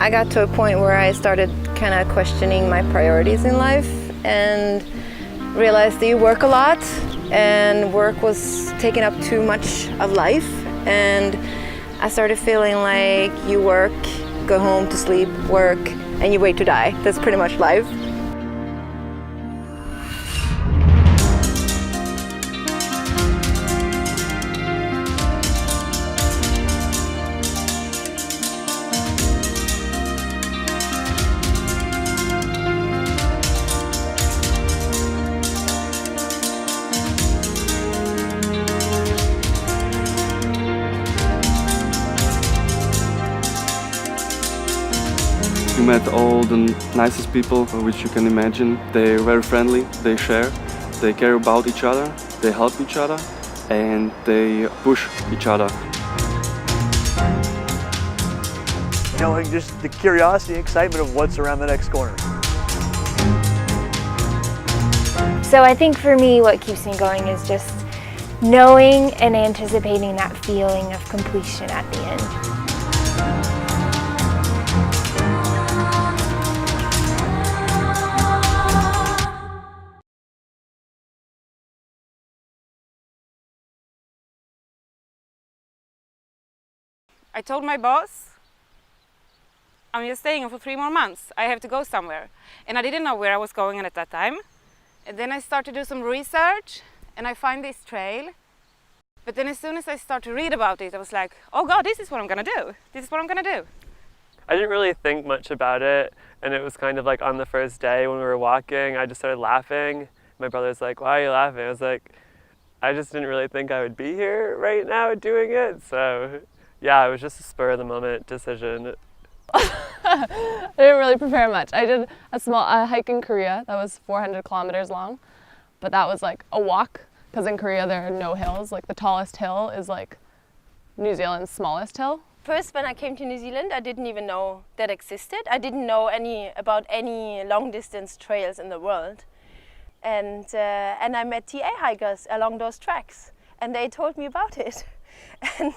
I got to a point where I started kind of questioning my priorities in life and realized that you work a lot and work was taking up too much of life, and I started feeling like you work, go home to sleep, work, and you wait to die. That's pretty much life. You met all the nicest people which you can imagine. They're very friendly, they share, they care about each other, they help each other, and they push each other. You know, and just the curiosity and excitement of what's around the next corner. So I think for me what keeps me going is just knowing and anticipating that feeling of completion at the end. I told my boss, I'm just staying here for 3 more months. I have to go somewhere. And I didn't know where I was going at that time. And then I started to do some research and I find this trail. But then as soon as I start to read about it, I was like, oh God, this is what I'm gonna do. This is what I'm gonna do. I didn't really think much about it, and it was kind of like on the first day when we were walking, I just started laughing. My brother's like, why are you laughing? I was like, I just didn't really think I would be here right now doing it. So yeah, it was just a spur of the moment decision. I didn't really prepare much. I did a small hike in Korea that was 400 kilometers long, but that was like a walk, because in Korea there are no hills. Like the tallest hill is like New Zealand's smallest hill. First, when I came to New Zealand, I didn't even know that existed. I didn't know about any long distance trails in the world. And I met TA hikers along those tracks, and they told me about it. And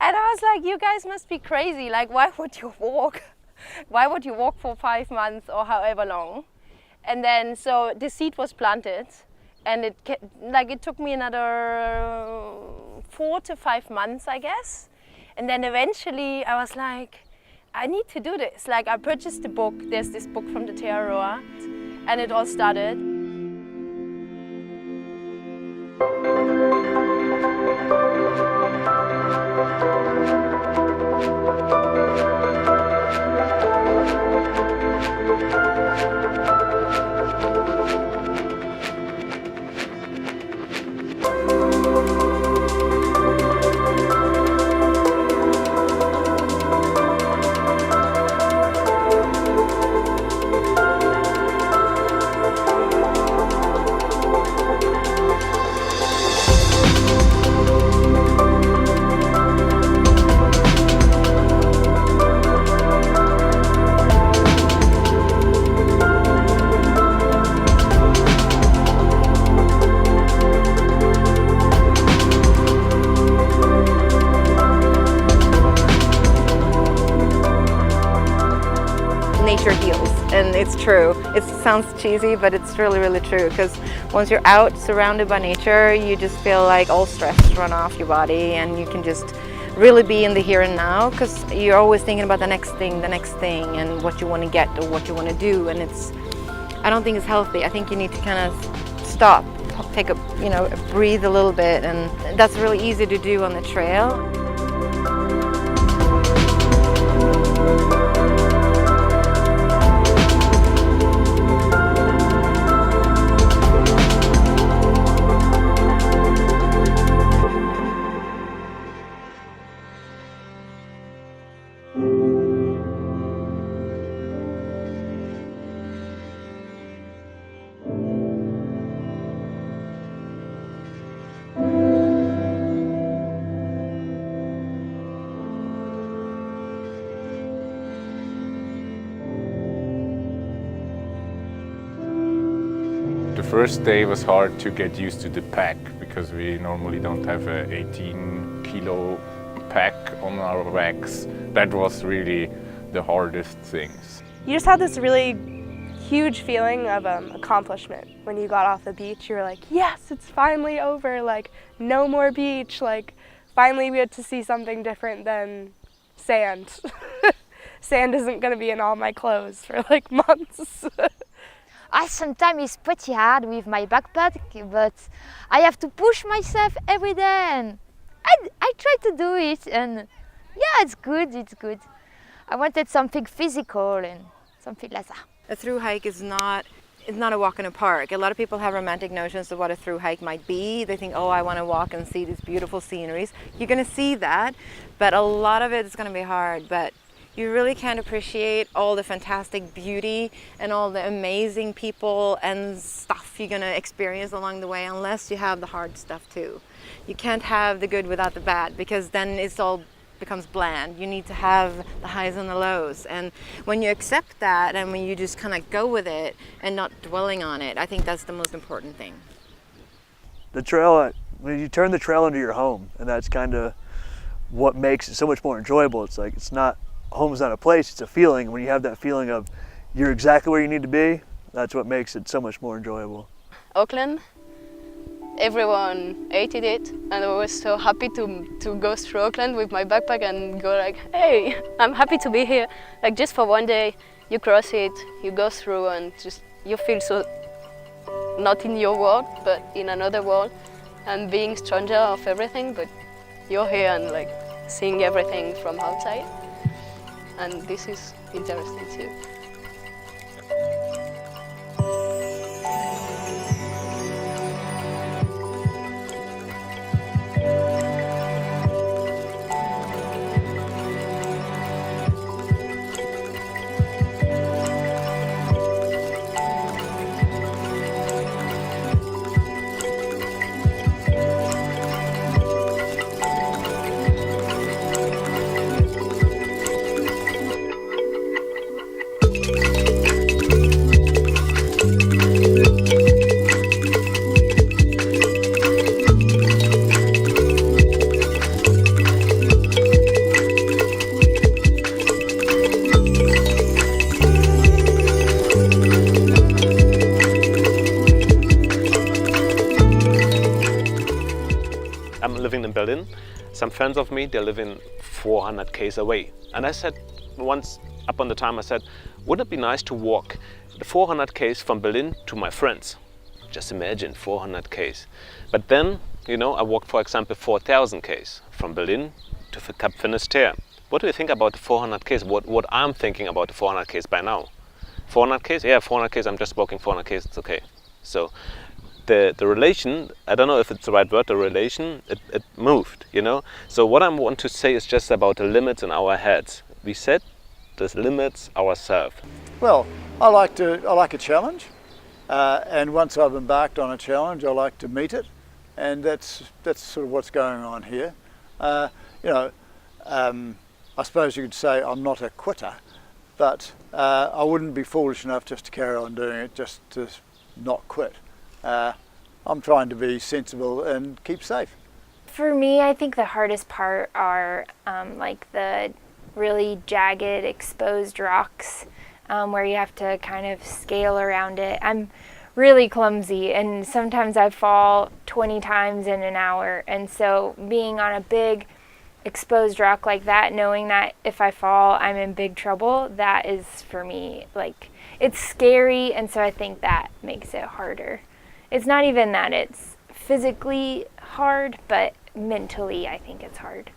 I was like, you guys must be crazy. Like, why would you walk? Why would you walk for 5 months or however long? And then, so the seed was planted, and it took me another 4 to 5 months, I guess. And then eventually I was like, I need to do this. Like, I purchased the book. There's this book from the Aotearoa, and it all started. Nature heals, and it's true. It sounds cheesy, but it's really, really true, because once you're out surrounded by nature, you just feel like all stress run off your body, and you can just really be in the here and now, because you're always thinking about the next thing, and what you want to get or what you want to do, and I don't think it's healthy. I think you need to kind of stop, take a, breathe a little bit, and that's really easy to do on the trail. The first day was hard to get used to the pack, because we normally don't have a 18 kilo pack on our backs. That was really the hardest things. You just had this really huge feeling of accomplishment when you got off the beach. You were like, yes, it's finally over, like no more beach, like finally we had to see something different than sand. Sand isn't going to be in all my clothes for like months. Sometimes it's pretty hard with my backpack, but I have to push myself every day, and I try to do it, and yeah, it's good, it's good. I wanted something physical and something like that. A through hike is not a walk in a park. A lot of people have romantic notions of what a through hike might be. They think, oh, I want to walk and see these beautiful sceneries. You're going to see that, but a lot of it is going to be hard. But you really can't appreciate all the fantastic beauty and all the amazing people and stuff you're going to experience along the way unless you have the hard stuff too. You can't have the good without the bad, because then it's all becomes bland. You need to have the highs and the lows, and when you accept that and when you just kind of go with it and not dwelling on it, I think that's the most important thing. The trail, when you turn the trail into your home, and that's kind of what makes it so much more enjoyable. It's like, it's not, home's not a place, it's a feeling. When you have that feeling of you're exactly where you need to be, that's what makes it so much more enjoyable. Auckland, everyone hated it, and I was so happy to go through Auckland with my backpack and go like, hey, I'm happy to be here. Like just for one day, you cross it, you go through, and just you feel so not in your world, but in another world, and being stranger of everything, but you're here and like seeing everything from outside, and this is interesting too. I'm living in Berlin. Some friends of me, they're living 400 k's away. And I said once upon the time, I said, wouldn't it be nice to walk the 400 k's from Berlin to my friends? Just imagine 400 k's. But then, you know, I walked, for example, 4,000 k's from Berlin to Cap Finisterre. What do you think about the 400 k's? What I'm thinking about the 400 k's by now? 400 k's? Yeah, 400 k's, I'm just walking 400 k's, it's okay. So the relation, I don't know if it's the right word, the relation, it moved, you know? So what I want to say is just about the limits in our heads. We set the limits ourselves. Well, I like a challenge, and once I've embarked on a challenge, I like to meet it, and that's sort of what's going on here. You know, I suppose you could say I'm not a quitter, but I wouldn't be foolish enough just to carry on doing it, just to not quit. I'm trying to be sensible and keep safe. For me, I think the hardest part are like the really jagged, exposed rocks where you have to kind of scale around it. I'm really clumsy, and sometimes I fall 20 times in an hour, and so being on a big exposed rock like that, knowing that if I fall I'm in big trouble, that is for me, like, it's scary, and so I think that makes it harder. It's not even that it's physically hard, but mentally I think it's hard.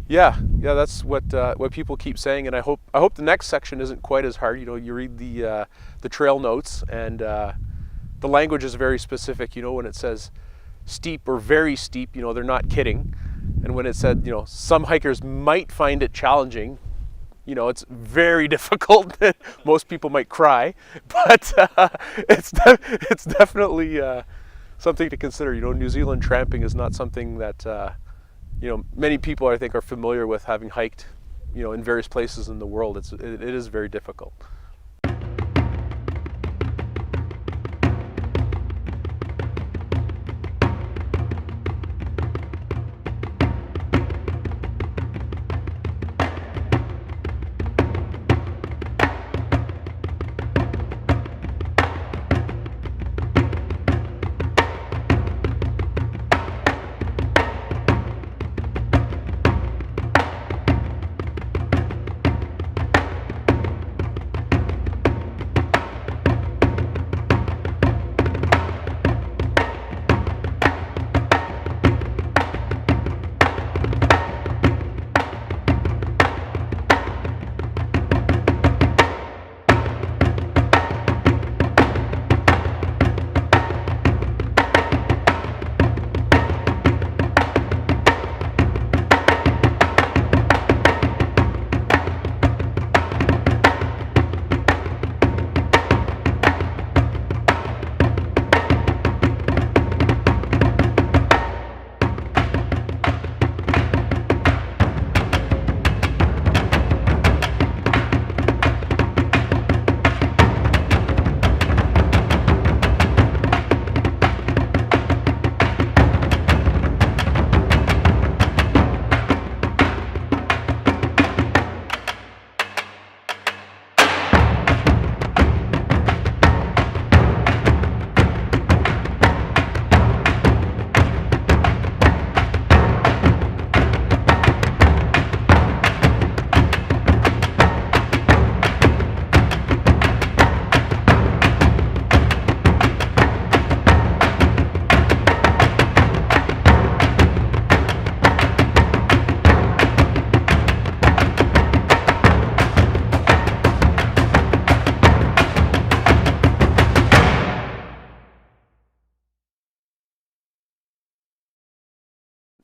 Yeah, that's what people keep saying, and I hope the next section isn't quite as hard. You know, you read the trail notes, and the language is very specific. You know, when it says steep or very steep, you know, they're not kidding. And when it said, you know, some hikers might find it challenging, you know, it's very difficult. Most people might cry, but it's definitely something to consider. You know, New Zealand tramping is not something that you know, many people I think are familiar with, having hiked, you know, in various places in the world. It is very difficult.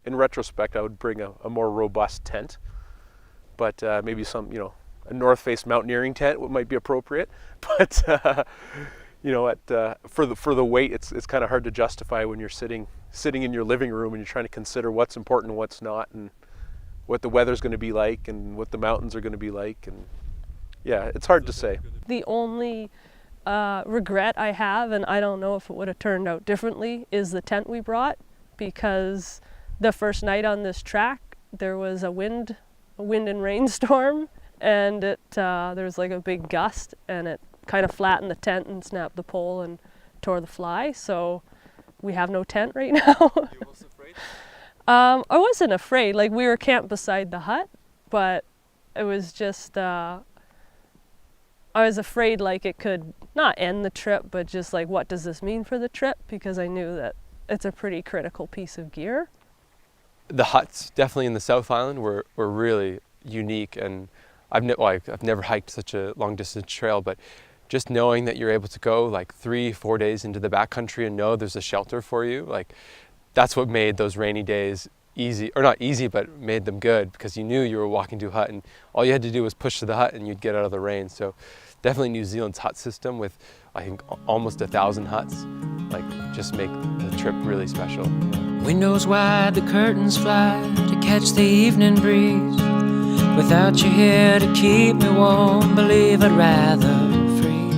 in retrospect, I would bring a more robust tent, but maybe some, a North Face mountaineering tent might be appropriate. But for the weight, it's kind of hard to justify when you're sitting in your living room and you're trying to consider what's important and what's not, and what the weather's going to be like and what the mountains are going to be like, and yeah, it's hard to say. The only regret I have, and I don't know if it would have turned out differently, is the tent we brought, because the first night on this track there was a wind and rainstorm, and there was like a big gust, and it kind of flattened the tent and snapped the pole and tore the fly, so we have no tent right now. You was afraid? I wasn't afraid, like we were camped beside the hut, but it was just I was afraid like it could not end the trip, but just like, what does this mean for the trip? Because I knew that it's a pretty critical piece of gear. The huts definitely in the South Island were really unique, and I've never hiked such a long distance trail, but just knowing that you're able to go like 3-4 days into the backcountry and know there's a shelter for you, like that's what made those rainy days easy, or not easy, but made them good, because you knew you were walking to a hut and all you had to do was push to the hut and you'd get out of the rain. So definitely New Zealand's hut system with, I think, almost 1,000 huts, like just make the trip really special. Windows wide, the curtains fly to catch the evening breeze. Without you here to keep me warm, believe I'd rather freeze.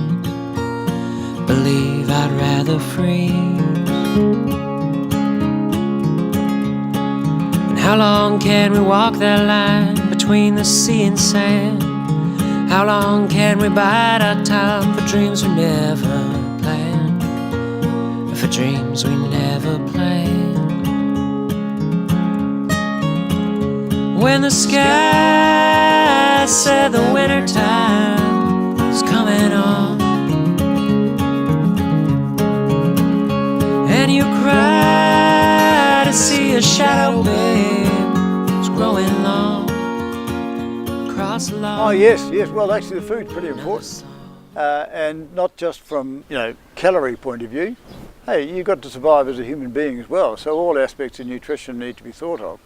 Believe I'd rather freeze. And how long can we walk that line between the sea and sand? How long can we bide our time for dreams we never planned? For dreams we never planned. When the sky said the winter time is coming on, and you cry to see a shadow, babe, it's growing long across the lawn. Oh yes, well actually the food's pretty important, and not just from calorie point of view. Hey, you've got to survive as a human being as well, so all aspects of nutrition need to be thought of.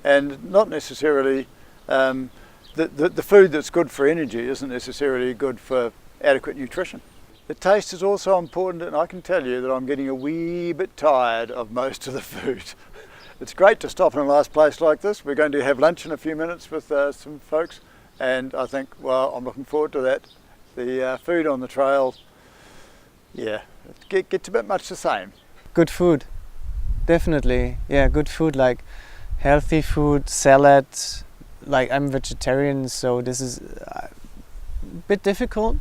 And not necessarily, the food that's good for energy isn't necessarily good for adequate nutrition. The taste is also important, and I can tell you that I'm getting a wee bit tired of most of the food. It's great to stop in a nice place like this. We're going to have lunch in a few minutes with some folks, and I think, well, I'm looking forward to that. The food on the trail, yeah, it gets a bit much the same. Good food, definitely. Yeah, good food, like healthy food, salad. Like I'm vegetarian, so this is a bit difficult.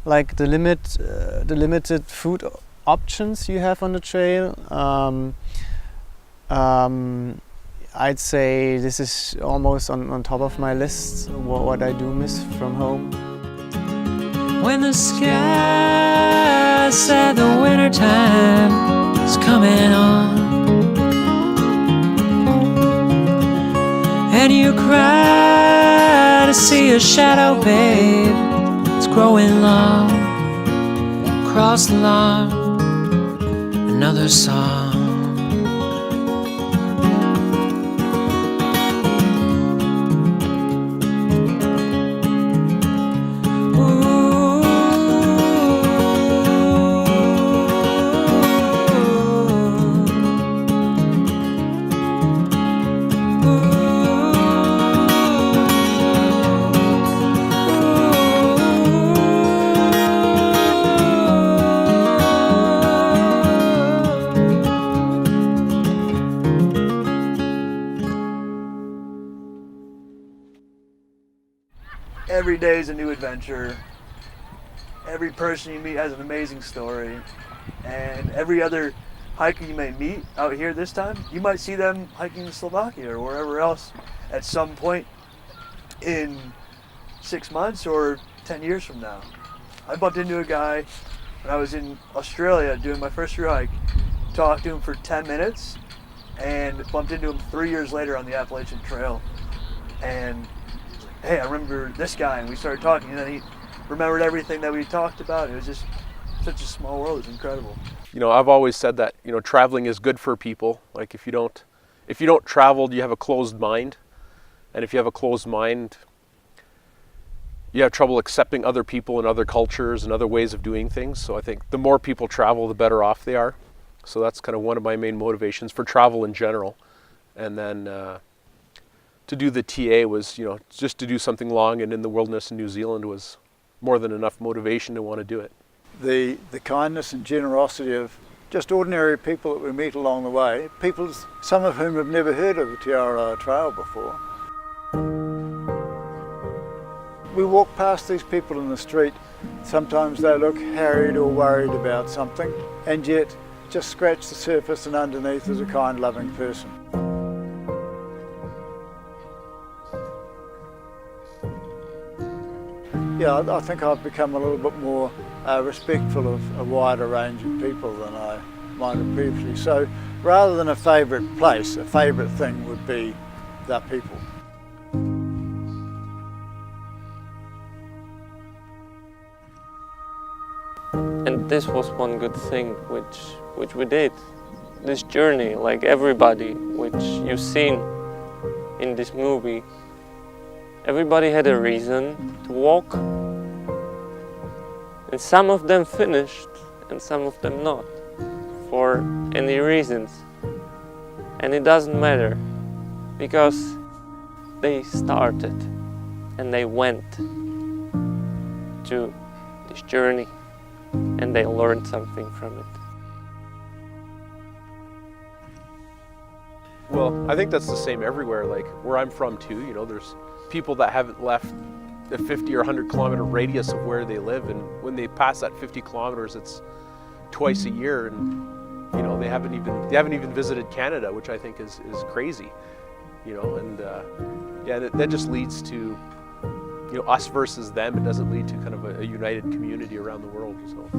Like the limited food options you have on the trail. I'd say this is almost on top of my list, what I do miss from home. When the sky said the winter time is coming on, and you cry to see a shadow, babe, it's growing long across the lawn, another song. Every day is a new adventure. Every person you meet has an amazing story. And every other hiker you may meet out here this time, you might see them hiking in Slovakia or wherever else at some point in 6 months or 10 years from now. I bumped into a guy when I was in Australia doing my first through hike, talked to him for 10 minutes, and bumped into him 3 years later on the Appalachian Trail. And hey, I remember this guy, and we started talking, and then he remembered everything that we talked about. It was just such a small world. It's incredible. I've always said that, traveling is good for people. Like if you don't if you don't travel, you have a closed mind. And if you have a closed mind, you have trouble accepting other people and other cultures and other ways of doing things. So I think the more people travel, the better off they are. So that's kind of one of my main motivations for travel in general. And then to do the TA was, just to do something long and in the wilderness in New Zealand was more than enough motivation to want to do it. The kindness and generosity of just ordinary people that we meet along the way, people, some of whom have never heard of the Te Aroha Trail before. We walk past these people in the street, sometimes they look harried or worried about something, and yet just scratch the surface and underneath is a kind, loving person. Yeah, I think I've become a little bit more respectful of a wider range of people than I might have previously. So rather than a favourite place, a favourite thing would be the people. And this was one good thing which we did. This journey, like everybody, which you've seen in this movie, everybody had a reason to walk. And some of them finished and some of them not, for any reasons. And it doesn't matter, because they started and they went to this journey and they learned something from it. Well, I think that's the same everywhere. Like where I'm from too, there's people that haven't left the 50 or 100 kilometer radius of where they live, and when they pass that 50 kilometers, it's twice a year, and they haven't even visited Canada, which I think is crazy, and yeah, that just leads to us versus them. It doesn't lead to kind of a united community around the world. So.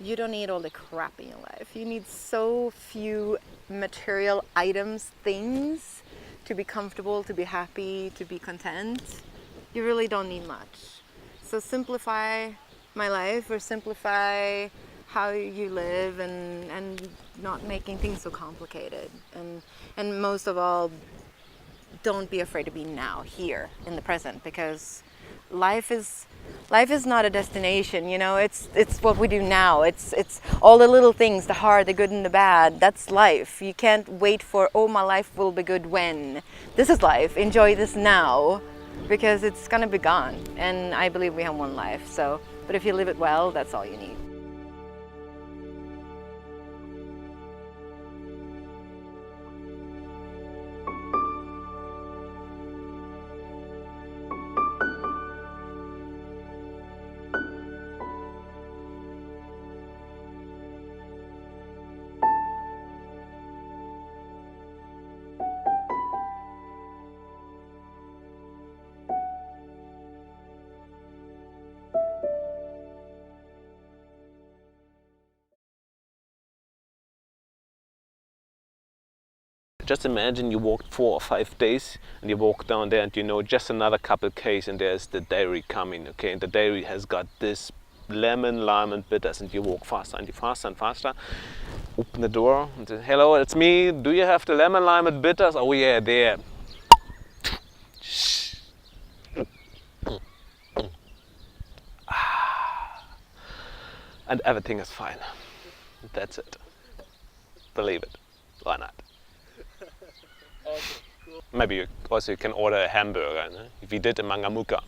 You don't need all the crap in your life. You need so few material items, things, to be comfortable, to be happy, to be content. You really don't need much. So simplify my life, or simplify how you live, and not making things so complicated. And most of all, don't be afraid to be now, here, in the present, because life is not a destination, it's what we do now. It's all the little things, the hard, the good and the bad. That's life. You can't wait for, oh, my life will be good when. This is life. Enjoy this now, because it's gonna be gone. And I believe we have one life, but if you live it well, that's all you need. Just imagine you walked 4 or 5 days and you walk down there and just another couple Ks and there's the dairy coming, okay? And the dairy has got this lemon, lime and bitters, and you walk faster and faster and faster. Open the door and say, hello, it's me. Do you have the lemon, lime and bitters? Oh yeah, there. And everything is fine. That's it. Believe it. Why not? Maybe you can order a hamburger. No? We did in Mangamuka.